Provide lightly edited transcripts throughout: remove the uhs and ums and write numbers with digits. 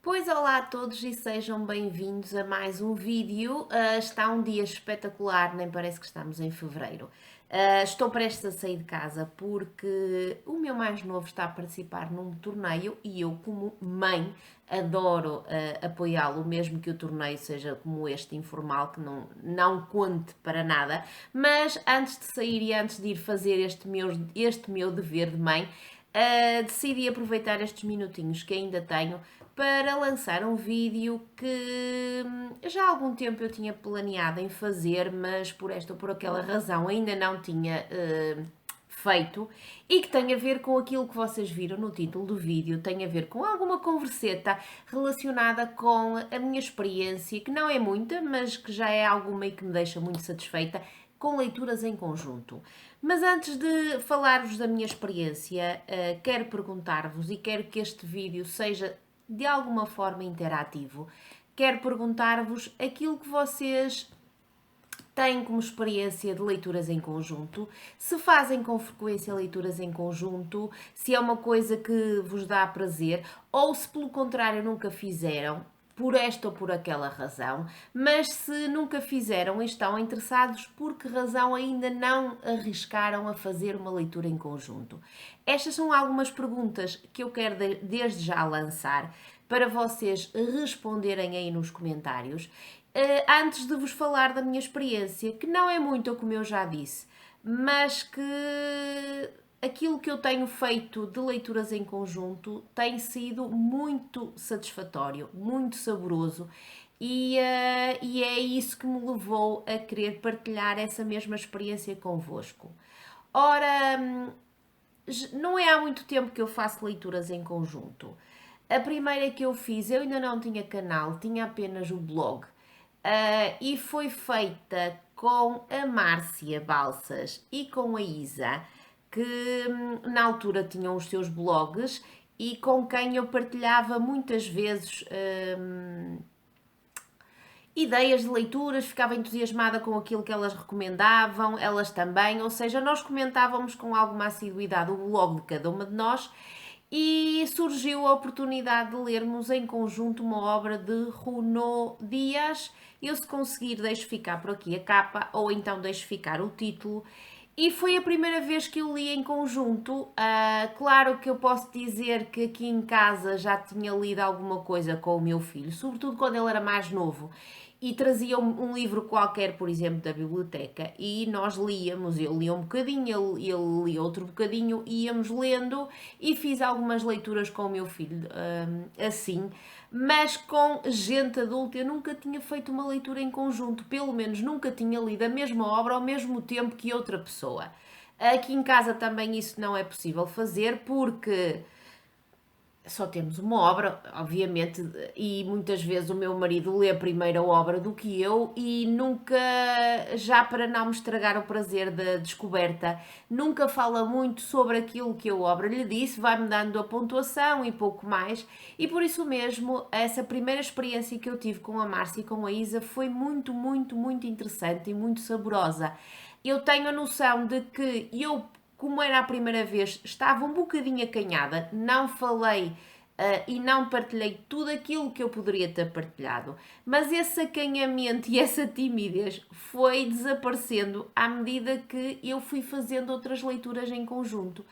Pois olá a todos e sejam bem-vindos a mais um vídeo. Está um dia espetacular, nem parece que estamos em fevereiro. Estou prestes a sair de casa porque o meu mais novo está a participar num torneio e eu, como mãe, adoro apoiá-lo, mesmo que o torneio seja como este, informal, que não conte para nada. Mas antes de sair e antes de ir fazer este meu dever de mãe, decidi aproveitar estes minutinhos que ainda tenho para lançar um vídeo que já há algum tempo eu tinha planeado em fazer, mas por esta ou por aquela razão ainda não tinha feito, e que tem a ver com aquilo que vocês viram no título do vídeo, tem a ver com alguma converseta relacionada com a minha experiência, que não é muita, mas que já é alguma e que me deixa muito satisfeita, com leituras em conjunto. Mas antes de falar-vos da minha experiência, quero perguntar-vos e quero que este vídeo seja de alguma forma interativo. Quero perguntar-vos aquilo que vocês têm como experiência de leituras em conjunto, se fazem com frequência leituras em conjunto, se é uma coisa que vos dá prazer ou se pelo contrário nunca fizeram, por esta ou por aquela razão, mas se nunca fizeram e estão interessados, por que razão ainda não arriscaram a fazer uma leitura em conjunto? Estas são algumas perguntas que eu quero desde já lançar para vocês responderem aí nos comentários. Antes de vos falar da minha experiência, que não é muito, como eu já disse, mas que aquilo que eu tenho feito de leituras em conjunto tem sido muito satisfatório, muito saboroso e é isso que me levou a querer partilhar essa mesma experiência convosco. Ora, não é há muito tempo que eu faço leituras em conjunto. A primeira que eu fiz, eu ainda não tinha canal, tinha apenas o blog. E foi feita com a Márcia Balsas e com a Isa, que na altura tinham os seus blogs e com quem eu partilhava muitas vezes ideias de leituras, ficava entusiasmada com aquilo que elas recomendavam, elas também, ou seja, nós comentávamos com alguma assiduidade o blog de cada uma de nós e surgiu a oportunidade de lermos em conjunto uma obra de Junot Dias. Eu, se conseguir, deixo ficar por aqui a capa ou então deixo ficar o título. E foi a primeira vez que eu li em conjunto. Claro que eu posso dizer que aqui em casa já tinha lido alguma coisa com o meu filho, sobretudo quando ele era mais novo e trazia um livro qualquer, por exemplo, da biblioteca, e nós líamos, eu lia um bocadinho, ele lia outro bocadinho, íamos lendo e fiz algumas leituras com o meu filho, assim, mas com gente adulta eu nunca tinha feito uma leitura em conjunto, pelo menos nunca tinha lido a mesma obra ao mesmo tempo que outra pessoa. Aqui em casa também isso não é possível fazer porque só temos uma obra, obviamente, e muitas vezes o meu marido lê a primeira obra do que eu e nunca, já para não me estragar o prazer da descoberta, nunca fala muito sobre aquilo que a obra lhe disse, vai-me dando a pontuação e pouco mais, e por isso mesmo, essa primeira experiência que eu tive com a Márcia e com a Isa foi muito, muito, muito interessante e muito saborosa. Eu tenho a noção de que eu, como era a primeira vez, estava um bocadinho acanhada, não falei e não partilhei tudo aquilo que eu poderia ter partilhado, mas esse acanhamento e essa timidez foi desaparecendo à medida que eu fui fazendo outras leituras em conjunto.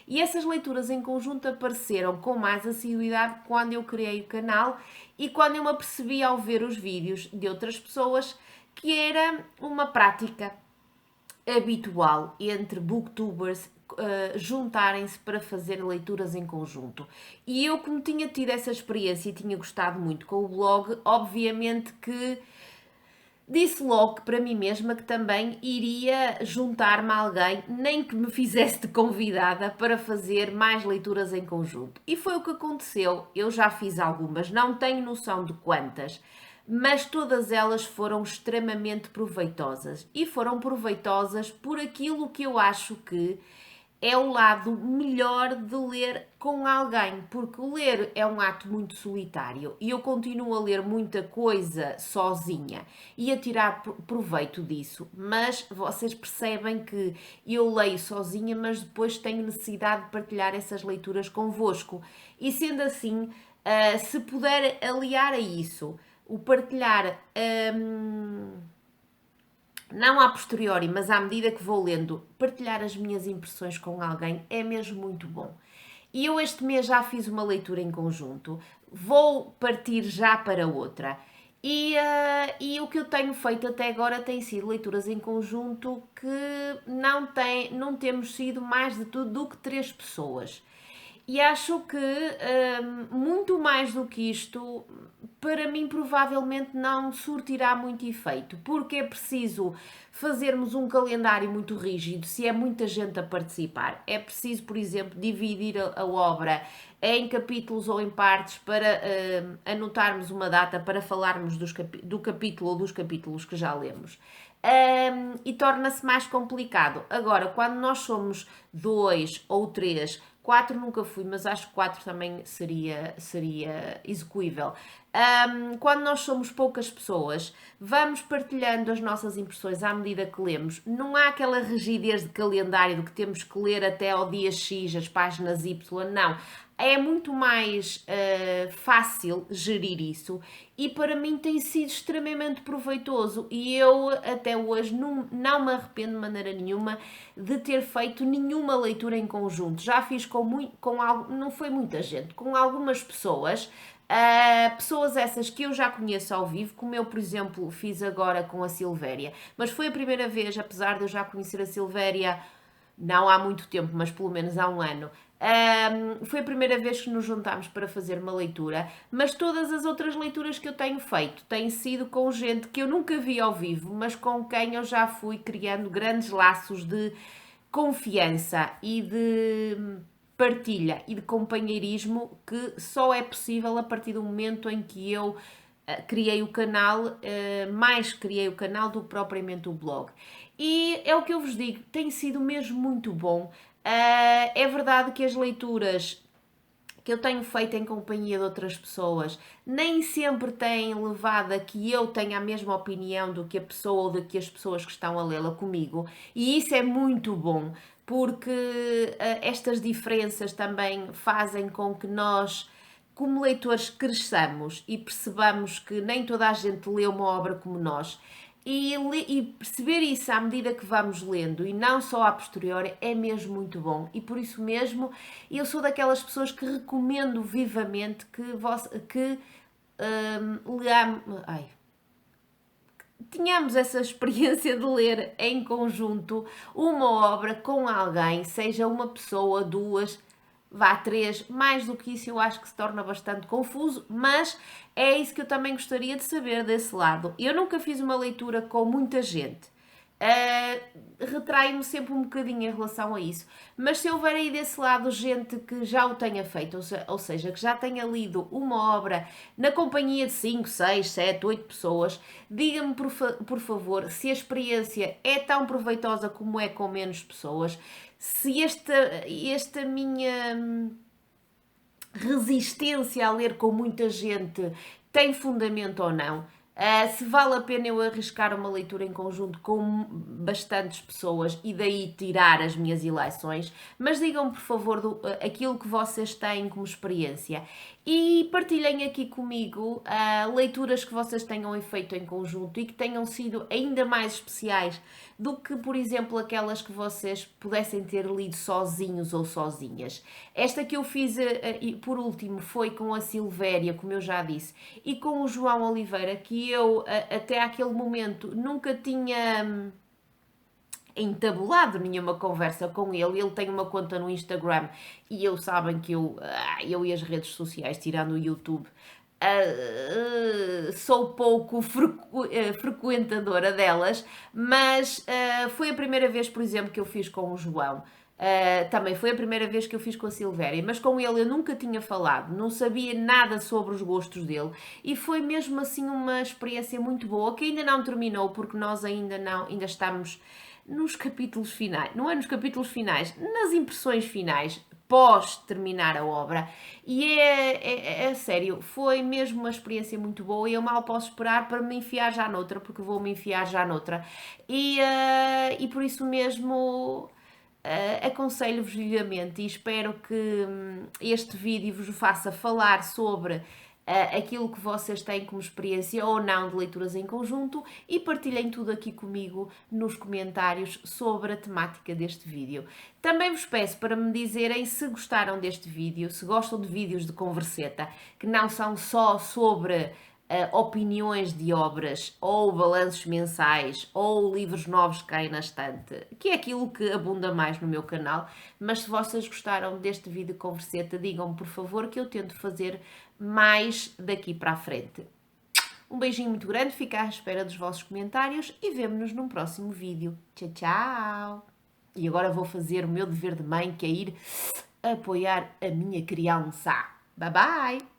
E essas leituras em conjunto apareceram com mais assiduidade quando eu criei o canal e quando eu me apercebi ao ver os vídeos de outras pessoas que era uma prática habitual entre booktubers juntarem-se para fazer leituras em conjunto. E eu, como tinha tido essa experiência e tinha gostado muito com o blog, obviamente que disse logo para mim mesma que também iria juntar-me a alguém, nem que me fizesse de convidada, para fazer mais leituras em conjunto. E foi o que aconteceu. Eu já fiz algumas, não tenho noção de quantas, mas todas elas foram extremamente proveitosas. E foram proveitosas por aquilo que eu acho que é o lado melhor de ler com alguém, porque ler é um ato muito solitário e eu continuo a ler muita coisa sozinha e a tirar proveito disso, mas vocês percebem que eu leio sozinha, mas depois tenho necessidade de partilhar essas leituras convosco. E sendo assim, Se puder aliar a isso o partilhar, não a posteriori, mas à medida que vou lendo, partilhar as minhas impressões com alguém é mesmo muito bom. E eu este mês já fiz uma leitura em conjunto, vou partir já para outra. E o que eu tenho feito até agora tem sido leituras em conjunto que não temos sido mais de tudo do que 3 pessoas. E acho que muito mais do que isto, para mim, provavelmente não surtirá muito efeito, porque é preciso fazermos um calendário muito rígido se é muita gente a participar. É preciso, por exemplo, dividir a obra em capítulos ou em partes para anotarmos uma data para falarmos do capítulo ou dos capítulos que já lemos. E torna-se mais complicado. Agora, quando nós somos 2 ou 3, 4 nunca fui, mas acho que 4 também seria execuível. Quando nós somos poucas pessoas, vamos partilhando as nossas impressões à medida que lemos. Não há aquela rigidez de calendário de que temos que ler até ao dia X, as páginas Y, não. É muito mais fácil gerir isso e para mim tem sido extremamente proveitoso e eu até hoje não me arrependo de maneira nenhuma de ter feito nenhuma leitura em conjunto. Já fiz não foi muita gente, com algumas pessoas. Pessoas essas que eu já conheço ao vivo, como eu, por exemplo, fiz agora com a Silvéria. Mas foi a primeira vez, apesar de eu já conhecer a Silvéria não há muito tempo, mas pelo menos há um ano. Foi a primeira vez que nos juntámos para fazer uma leitura, mas todas as outras leituras que eu tenho feito têm sido com gente que eu nunca vi ao vivo, mas com quem eu já fui criando grandes laços de confiança e de partilha e de companheirismo que só é possível a partir do momento em que eu criei o canal, mais criei o canal do que propriamente o blog. E é o que eu vos digo, tem sido mesmo muito bom. É verdade que as leituras que eu tenho feito em companhia de outras pessoas nem sempre têm levado a que eu tenha a mesma opinião do que a pessoa ou do que as pessoas que estão a lê-la comigo, e isso é muito bom, porque estas diferenças também fazem com que nós, como leitores, cresçamos e percebamos que nem toda a gente lê uma obra como nós. E perceber isso à medida que vamos lendo e não só a posteriori é mesmo muito bom. E por isso mesmo eu sou daquelas pessoas que recomendo vivamente que tenhamos essa experiência de ler em conjunto uma obra com alguém, seja uma pessoa, duas, vá 3, mais do que isso eu acho que se torna bastante confuso, mas é isso que eu também gostaria de saber desse lado. Eu nunca fiz uma leitura com muita gente. Retraio-me sempre um bocadinho em relação a isso, mas se houver aí desse lado gente que já o tenha feito, ou seja, que já tenha lido uma obra na companhia de 5, 6, 7, 8 pessoas, diga-me por favor se a experiência é tão proveitosa como é com menos pessoas, se esta minha resistência a ler com muita gente tem fundamento ou não. Se vale a pena eu arriscar uma leitura em conjunto com bastantes pessoas e daí tirar as minhas eleições, mas digam por favor aquilo que vocês têm como experiência e partilhem aqui comigo leituras que vocês tenham feito em conjunto e que tenham sido ainda mais especiais do que, por exemplo, aquelas que vocês pudessem ter lido sozinhos ou sozinhas. Esta que eu fiz, por último, foi com a Silvéria, como eu já disse, e com o João Oliveira, que eu, até aquele momento, nunca tinha entabulado nenhuma conversa com ele. Ele tem uma conta no Instagram e sabem que eu e as redes sociais, tirando o YouTube, sou pouco frequentadora delas, mas foi a primeira vez, por exemplo, que eu fiz com o João. Também foi a primeira vez que eu fiz com a Silvéria, mas com ele eu nunca tinha falado, não sabia nada sobre os gostos dele e foi mesmo assim uma experiência muito boa que ainda não terminou porque nós ainda estamos nos capítulos finais, não é nos capítulos finais, nas impressões finais, pós terminar a obra. E é sério, foi mesmo uma experiência muito boa e eu mal posso esperar para me enfiar já noutra, porque vou me enfiar já noutra. E por isso mesmo aconselho-vos vivamente e espero que este vídeo vos faça falar sobre aquilo que vocês têm como experiência ou não de leituras em conjunto e partilhem tudo aqui comigo nos comentários sobre a temática deste vídeo. Também vos peço para me dizerem se gostaram deste vídeo, se gostam de vídeos de converseta, que não são só sobre opiniões de obras, ou balanços mensais, ou livros novos que caem na estante, que é aquilo que abunda mais no meu canal. Mas se vocês gostaram deste vídeo converseta, digam-me por favor que eu tento fazer mais daqui para a frente. Um beijinho muito grande, fico à espera dos vossos comentários e vemo-nos num próximo vídeo. Tchau, tchau! E agora vou fazer o meu dever de mãe, que é ir apoiar a minha criança. Bye, bye!